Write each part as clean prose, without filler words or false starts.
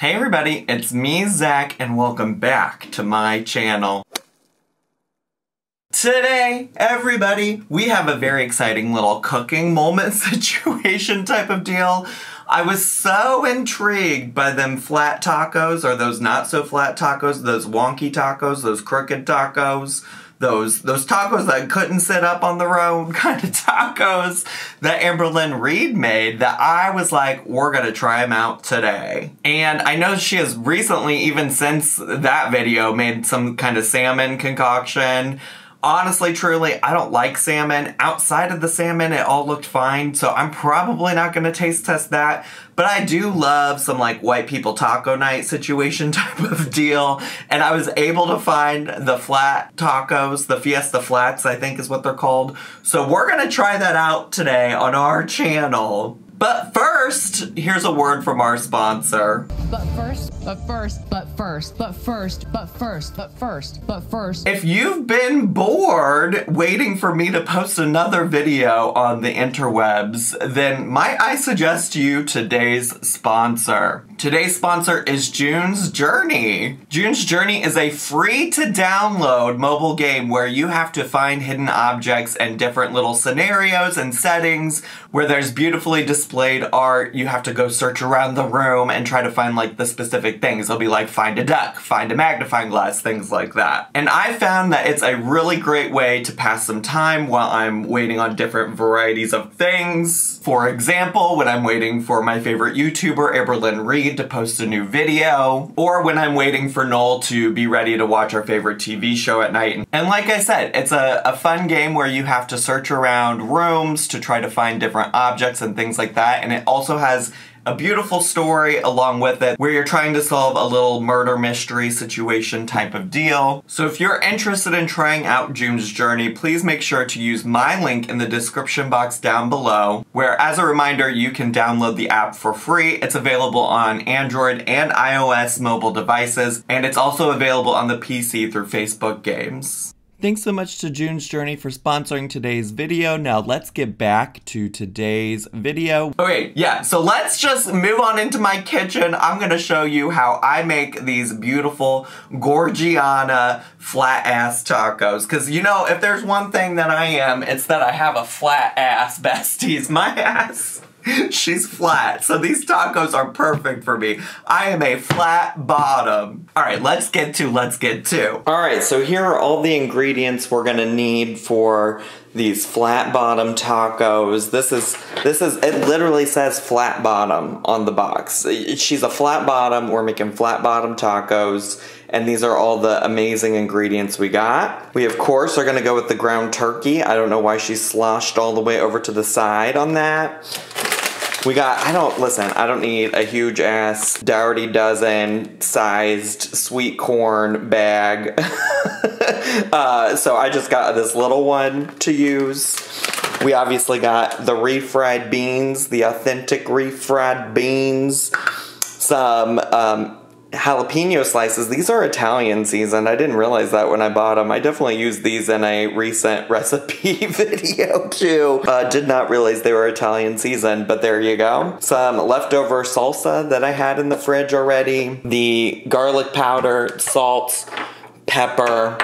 Hey everybody, it's me, Zach, and welcome back to my channel. Today, everybody, we have a very exciting little cooking moment situation type of deal. I was so intrigued by them flat tacos, or those not so flat tacos, those wonky tacos, those crooked tacos, those tacos that couldn't sit up on the road kind of tacos that Amberlynn made, that I was like, we're gonna try them out today. And I know she has recently, even since that video, made some kind of salmon concoction. Honestly, truly, I don't like salmon. Outside of the salmon, it all looked fine, so I'm probably not gonna taste test that. But I do love some like white people taco night situation type of deal. And I was able to find the flat tacos, the Fiesta Flats, I think is what they're called. So we're gonna try that out today on our channel. But first, here's a word from our sponsor. If you've been bored waiting for me to post another video on the interwebs, then might I suggest you today's sponsor. Today's sponsor is June's Journey. June's Journey is a free to download mobile game where you have to find hidden objects and different little scenarios and settings where there's beautifully displayed art. You have to go search around the room and try to find like the specific things. It'll be like find a duck, find a magnifying glass, things like that. And I found that it's a really great way to pass some time while I'm waiting on different varieties of things. For example, when I'm waiting for my favorite YouTuber, Amberlynn, to post a new video, or when I'm waiting for Noel to be ready to watch our favorite TV show at night. And like I said, it's a fun game where you have to search around rooms to try to find different objects and things like that. And it also has a beautiful story along with it where you're trying to solve a little murder mystery situation type of deal. So if you're interested in trying out June's Journey, please make sure to use my link in the description box down below, where as a reminder, you can download the app for free. It's available on Android and iOS mobile devices, and it's also available on the PC through Facebook Games. Thanks so much to June's Journey for sponsoring today's video. Now let's get back to today's video. Okay, yeah, so let's just move on into my kitchen. I'm gonna show you how I make these beautiful Gorgiana flat ass tacos. Cause you know, if there's one thing that I am, it's that I have a flat ass, besties. My ass, she's flat, so these tacos are perfect for me. I am a flat bottom. All right, let's get to. All right, so here are all the ingredients we're gonna need for these flat bottom tacos. This is, it literally says flat bottom on the box. She's a flat bottom, we're making flat bottom tacos, and these are all the amazing ingredients we got. We, of course, are gonna go with the ground turkey. I don't know why she sloshed all the way over to the side on that. We got, I don't need a huge ass Dougherty dozen sized sweet corn bag. So I just got this little one to use. We obviously got the refried beans, the authentic refried beans, some jalapeno slices. These are Italian seasoned. I didn't realize that when I bought them. I definitely used these in a recent recipe video too. Did not realize they were Italian seasoned, but there you go. Some leftover salsa that I had in the fridge already. The garlic powder, salt, pepper,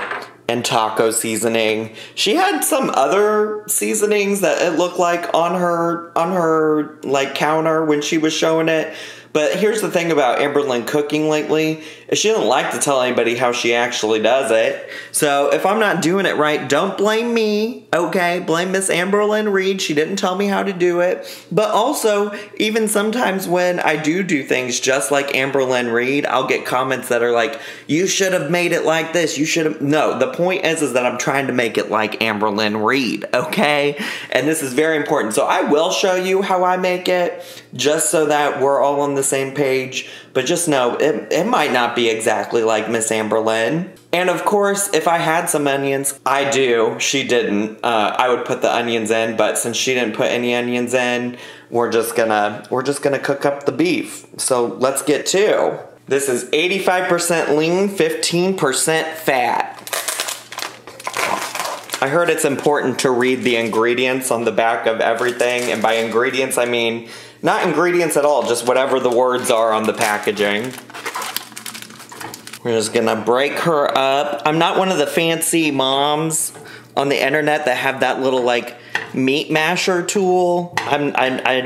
and taco seasoning. She had some other seasonings that it looked like on her like counter when she was showing it. But here's the thing about Amberlynn cooking lately, is she doesn't like to tell anybody how she actually does it. So if I'm not doing it right, don't blame me, okay? Blame Miss Amberlynn. She didn't tell me how to do it. But also, even sometimes when I do things just like Amberlynn, I'll get comments that are like, you should have made it like this, you should have... No, the point is that I'm trying to make it like Amberlynn, okay? And this is very important. So I will show you how I make it, just so that we're all on the same page, but just know it might not be exactly like Miss Amberlynn. And of course, if I had some onions, I do, she didn't, I would put the onions in, but since she didn't put any onions in, we're just gonna cook up the beef. So let's get to. This is 85% lean, 15% fat. I heard it's important to read the ingredients on the back of everything, and by ingredients I mean not ingredients at all, just whatever the words are on the packaging. We're just gonna break her up. I'm not one of the fancy moms on the internet that have that little like meat masher tool. I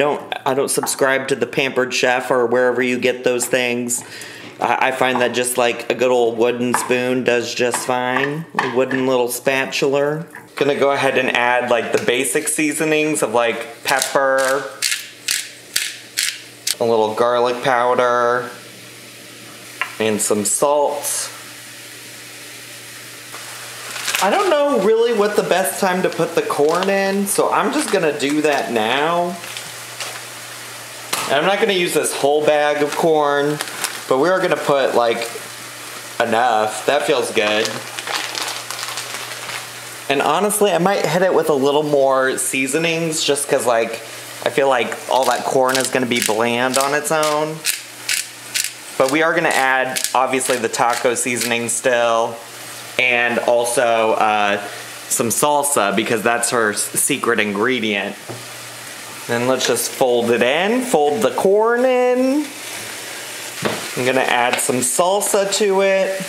don't subscribe to the Pampered Chef or wherever you get those things. I find that just like a good old wooden spoon does just fine. A wooden little spatula. Gonna go ahead and add like the basic seasonings of like pepper, a little garlic powder, and some salt. I don't know really what the best time to put the corn in, so I'm just gonna do that now. And I'm not gonna use this whole bag of corn, but we are gonna put like enough. That feels good. And honestly, I might hit it with a little more seasonings just because like I feel like all that corn is gonna be bland on its own. But we are gonna add, obviously, the taco seasoning still, and also some salsa because that's her secret ingredient. Then let's just fold it in, fold the corn in. I'm gonna add some salsa to it.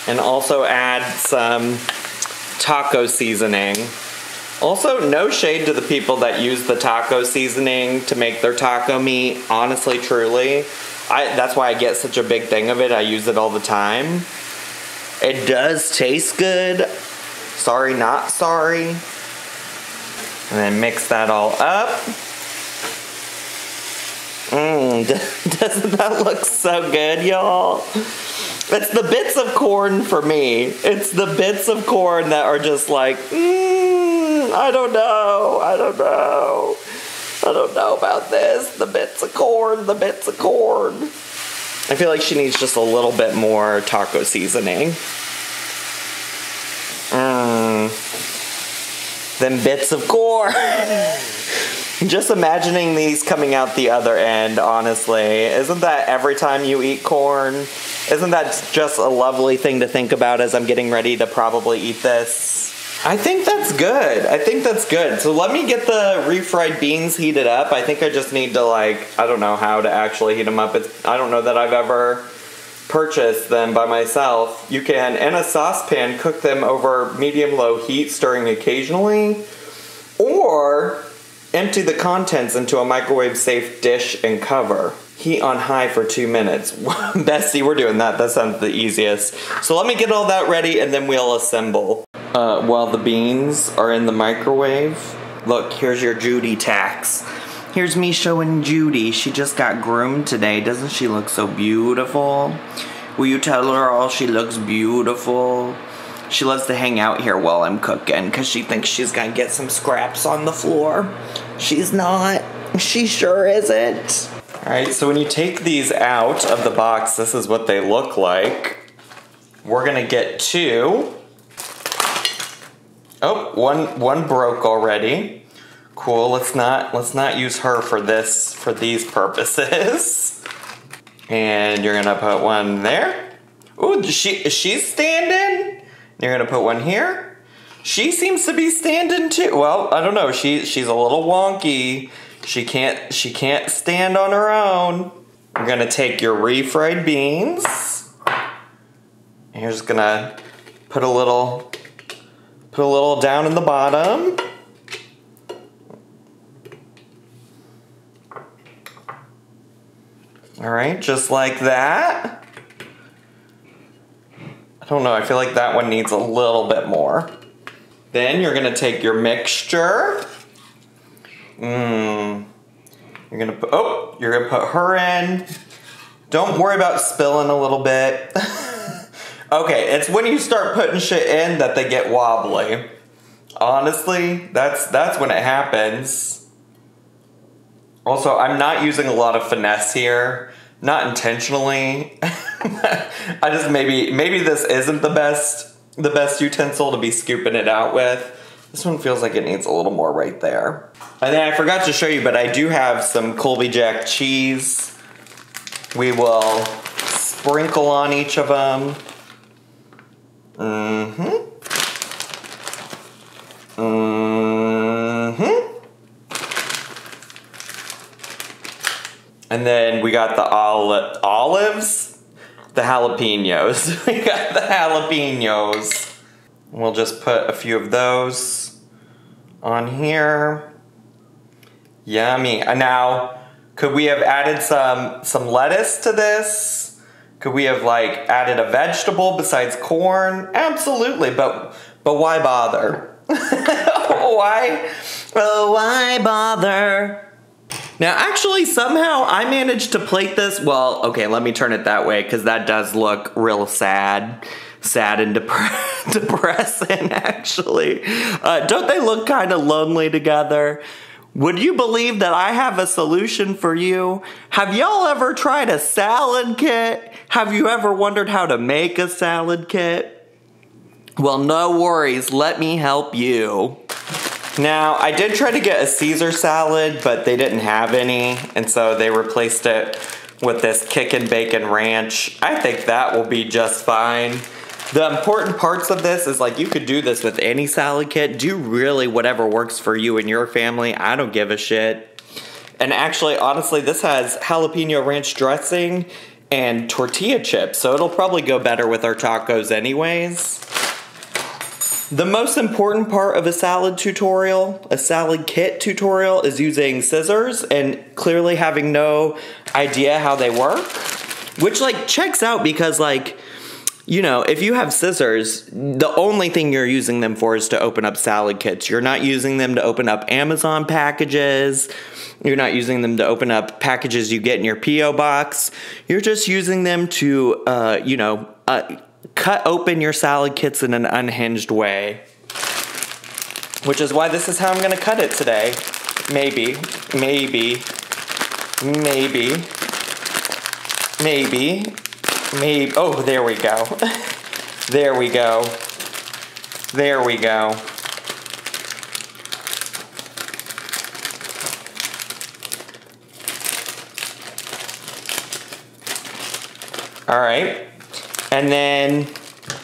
And also add some taco seasoning. Also, no shade to the people that use the taco seasoning to make their taco meat. Honestly, truly. That's why I get such a big thing of it. I use it all the time. It does taste good. Sorry, not sorry. And then mix that all up. Doesn't that look so good, y'all? It's the bits of corn for me. It's the bits of corn that are just like, I don't know. I don't know. I don't know about this. The bits of corn, the bits of corn. I feel like she needs just a little bit more taco seasoning. Then bits of corn. Just imagining these coming out the other end, honestly. Isn't that every time you eat corn? Isn't that just a lovely thing to think about as I'm getting ready to probably eat this? I think that's good. I think that's good. So let me get the refried beans heated up. I think I just need to I don't know how to actually heat them up. I don't know that I've ever purchased them by myself. You can, in a saucepan, cook them over medium-low heat, stirring occasionally. Or empty the contents into a microwave-safe dish and cover. Heat on high for 2 minutes. Bestie, we're doing that. That sounds the easiest. So let me get all that ready and then we'll assemble. While the beans are in the microwave, look, here's your Judy tax. Here's me showing Judy. She just got groomed today. Doesn't she look so beautiful? Will you tell her all she looks beautiful? She loves to hang out here while I'm cooking because she thinks she's gonna get some scraps on the floor. She's not. She sure isn't. Alright, so when you take these out of the box, this is what they look like. We're gonna get two. Oh, one broke already. Cool, let's not use her for these purposes. And you're gonna put one there. Ooh, she's standing. You're gonna put one here. She seems to be standing too. Well, I don't know. She's a little wonky. She can't stand on her own. You're gonna take your refried beans. And you're just gonna put a little down in the bottom. All right, just like that. I don't know, I feel like that one needs a little bit more. Then you're gonna take your mixture. You're gonna put her in. Don't worry about spilling a little bit. Okay, it's when you start putting shit in that they get wobbly. Honestly, that's when it happens. Also, I'm not using a lot of finesse here. Not intentionally. I just maybe this isn't the best utensil to be scooping it out with. This one feels like it needs a little more right there. And then I forgot to show you, but I do have some Colby Jack cheese. We will sprinkle on each of them. And then we got the olives, the jalapenos. We got the jalapenos. We'll just put a few of those on here. Yummy. And now, could we have added some lettuce to this? Could we have like added a vegetable besides corn? Absolutely, but why bother? Why? Oh, why bother? Now, actually, somehow I managed to plate this. Well, okay, let me turn it that way because that does look real sad. Sad and depressing, actually. Don't they look kind of lonely together? Would you believe that I have a solution for you? Have y'all ever tried a salad kit? Have you ever wondered how to make a salad kit? Well, no worries. Let me help you. Now, I did try to get a Caesar salad, but they didn't have any, and so they replaced it with this Kickin' Bacon Ranch. I think that will be just fine. The important parts of this is like you could do this with any salad kit. Do really whatever works for you and your family. I don't give a shit. And actually, honestly, this has jalapeno ranch dressing and tortilla chips, so it'll probably go better with our tacos anyways. The most important part of a salad tutorial, a salad kit tutorial, is using scissors and clearly having no idea how they work. Which like checks out because like, you know, if you have scissors, the only thing you're using them for is to open up salad kits. You're not using them to open up Amazon packages. You're not using them to open up packages you get in your P.O. box. You're just using them to, cut open your salad kits in an unhinged way. Which is why this is how I'm going to cut it today. Maybe. Oh, there we go. There we go. There we go. All right. And then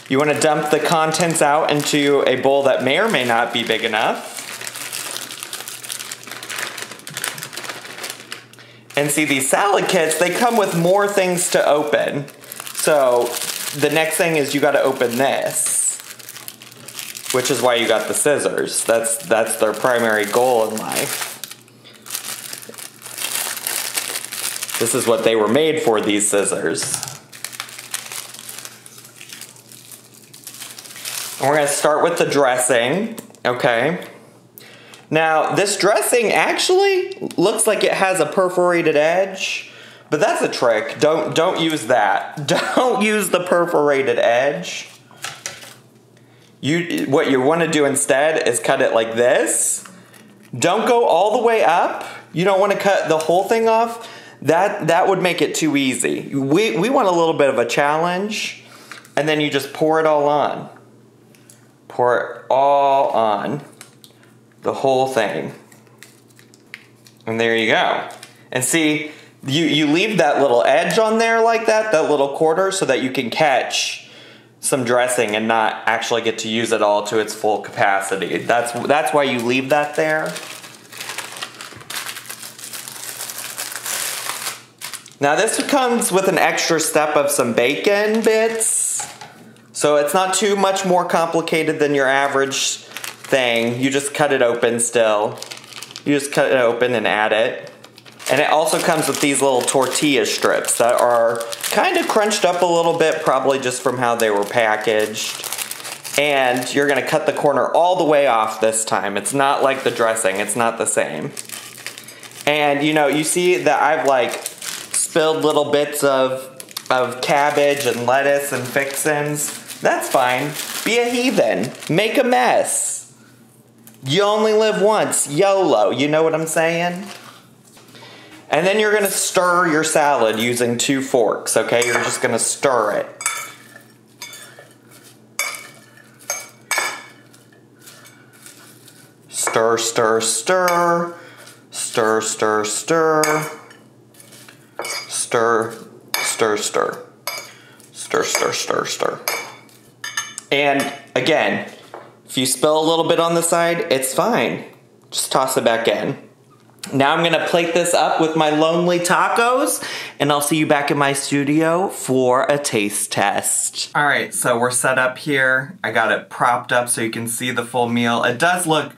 you want to dump the contents out into a bowl that may or may not be big enough. And see, these salad kits, they come with more things to open. So the next thing is you got to open this, which is why you got the scissors. That's their primary goal in life. This is what they were made for, these scissors. And we're going to start with the dressing, okay? Now, this dressing actually looks like it has a perforated edge, but that's a trick. Don't use that. Don't use the perforated edge. What you want to do instead is cut it like this. Don't go all the way up. You don't want to cut the whole thing off. That would make it too easy. We want a little bit of a challenge, and then you just pour it all on. Pour it all on. The whole thing. And there you go. And see, you leave that little edge on there like that little quarter, so that you can catch some dressing and not actually get to use it all to its full capacity. That's why you leave that there. Now this comes with an extra step of some bacon bits. So it's not too much more complicated than your average thing. You just cut it open still. You just cut it open and add it. And it also comes with these little tortilla strips that are kind of crunched up a little bit, probably just from how they were packaged. And you're gonna cut the corner all the way off this time. It's not like the dressing, it's not the same. And you know, you see that I've like spilled little bits of cabbage and lettuce and fixins. That's fine. Be a heathen. Make a mess. You only live once. YOLO. You know what I'm saying? And then you're going to stir your salad using 2 forks, okay? You're just going to stir it. Stir, stir, stir. Stir, stir, stir. Stir, stir, stir. Stir, stir, stir, stir. And again, if you spill a little bit on the side, it's fine. Just toss it back in. Now I'm gonna plate this up with my lonely tacos, and I'll see you back in my studio for a taste test. All right, so we're set up here. I got it propped up so you can see the full meal. It does look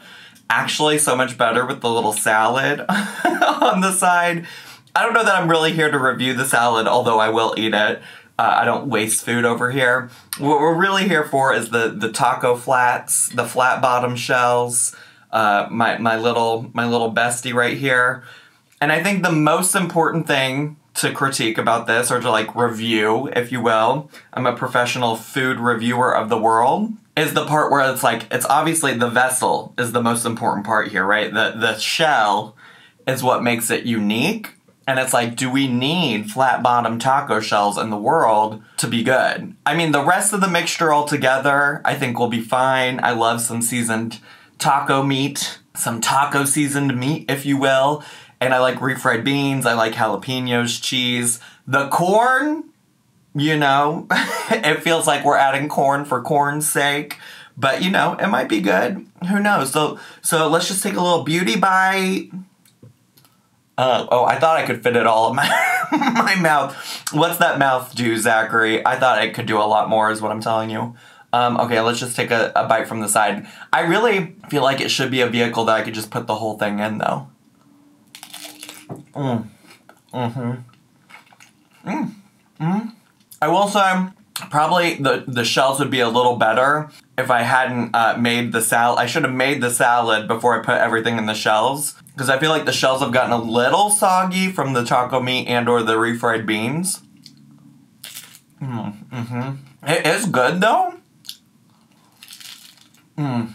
actually so much better with the little salad on the side. I don't know that I'm really here to review the salad, although I will eat it. I don't waste food over here. What we're really here for is the taco flats, the flat bottom shells, my little bestie right here. And I think the most important thing to critique about this, or to like review, if you will, I'm a professional food reviewer of the world, is the part where it's like, it's obviously the vessel is the most important part here, right? The shell is what makes it unique. And it's like, do we need flat bottom taco shells in the world to be good? I mean, the rest of the mixture altogether, I think will be fine. I love some seasoned taco meat, some taco seasoned meat, if you will. And I like refried beans, I like jalapenos, cheese. The corn, you know, it feels like we're adding corn for corn's sake. But, you know, it might be good. Who knows? So let's just take a little beauty bite. Oh, I thought I could fit it all in my mouth. What's that mouth do, Zachary? I thought it could do a lot more is what I'm telling you. Okay, let's just take a bite from the side. I really feel like it should be a vehicle that I could just put the whole thing in, though. I will say, probably the shells would be a little better if I hadn't made the salad. I should have made the salad before I put everything in the shells, because I feel like the shells have gotten a little soggy from the taco meat and or the refried beans. It is good though. I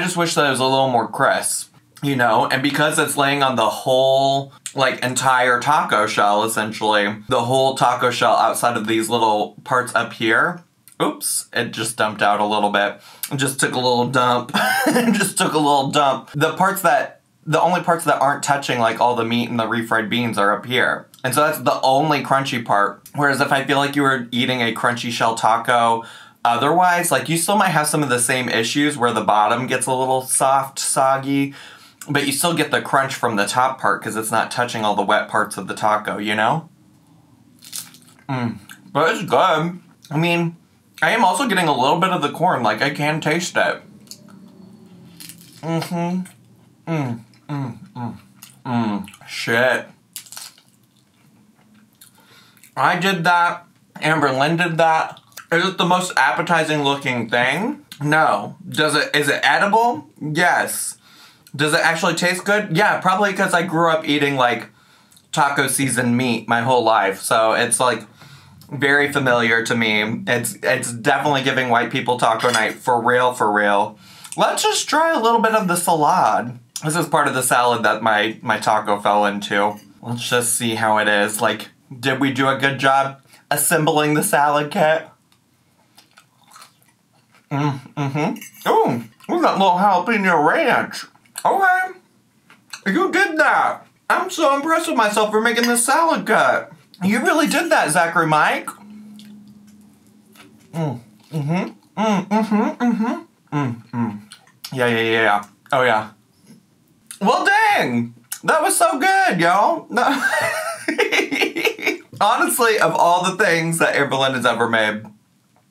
just wish that it was a little more crisp, you know, and because it's laying on the whole, like, entire taco shell, essentially, the whole taco shell outside of these little parts up here. Oops, it just dumped out a little bit. It just took a little dump. It just took a little dump. The only parts that aren't touching, like, all the meat and the refried beans are up here. And so that's the only crunchy part. Whereas if I feel like you were eating a crunchy shell taco, otherwise, like, you still might have some of the same issues where the bottom gets a little soft, soggy, but you still get the crunch from the top part because it's not touching all the wet parts of the taco, you know? But it's good. I mean, I am also getting a little bit of the corn, like, I can taste it. Shit. I did that. Amberlynn did that. Is it the most appetizing looking thing? No. Is it edible? Yes. Does it actually taste good? Yeah, probably because I grew up eating, like, taco seasoned meat my whole life. So it's, like, very familiar to me. It's definitely giving white people taco night for real, for real. Let's just try a little bit of the salad. This is part of the salad that my taco fell into. Let's just see how it is. Like, did we do a good job assembling the salad kit? Ooh, we got a little jalapeno ranch. Okay, you did that. I'm so impressed with myself for making this salad cut. You really did that, Zachary Mike. Yeah. Oh yeah. Well, dang, that was so good, y'all. Honestly, of all the things that Amberlynn has ever made,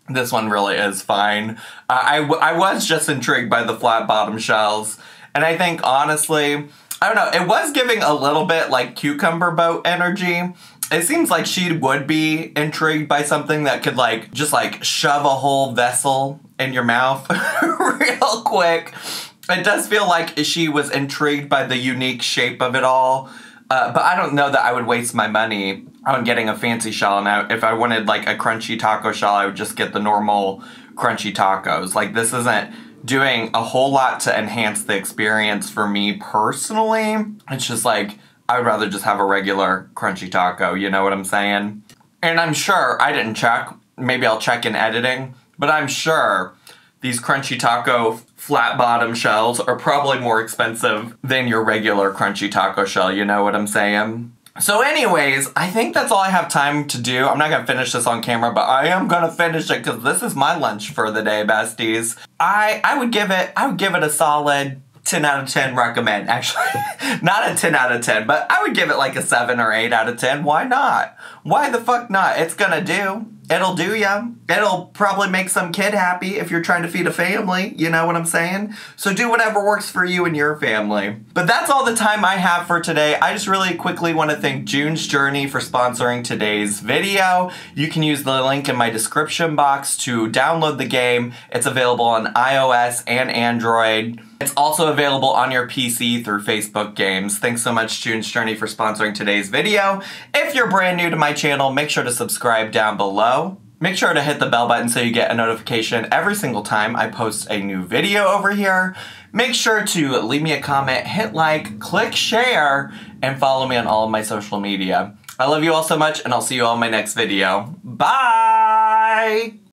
this one really is fine. I was just intrigued by the flat bottom shells. And I think, honestly, I don't know, it was giving a little bit like cucumber boat energy. It seems like she would be intrigued by something that could, like, just, like, shove a whole vessel in your mouth real quick. It does feel like she was intrigued by the unique shape of it all. But I don't know that I would waste my money on getting a fancy shell. Now, if I wanted, like, a crunchy taco shell, I would just get the normal crunchy tacos. Like, this isn't doing a whole lot to enhance the experience for me personally. It's just like, I would rather just have a regular crunchy taco, you know what I'm saying? And I'm sure, I didn't check, maybe I'll check in editing, but I'm sure these crunchy taco flat bottom shells are probably more expensive than your regular crunchy taco shell, you know what I'm saying? So anyways, I think that's all I have time to do. I'm not gonna finish this on camera, but I am gonna finish it because this is my lunch for the day, besties. I would give it a solid 10 out of 10 recommend. Actually, not a 10 out of 10, but I would give it like a 7 or 8 out of 10. Why not? Why the fuck not? It's gonna do. It'll do ya. It'll probably make some kid happy if you're trying to feed a family, you know what I'm saying? So do whatever works for you and your family. But that's all the time I have for today. I just really quickly want to thank June's Journey for sponsoring today's video. You can use the link in my description box to download the game. It's available on iOS and Android. It's also available on your PC through Facebook Games. Thanks so much, June's Journey, for sponsoring today's video. If you're brand new to my channel, make sure to subscribe down below. Make sure to hit the bell button so you get a notification every single time I post a new video over here. Make sure to leave me a comment, hit like, click share, and follow me on all of my social media. I love you all so much, and I'll see you all in my next video. Bye!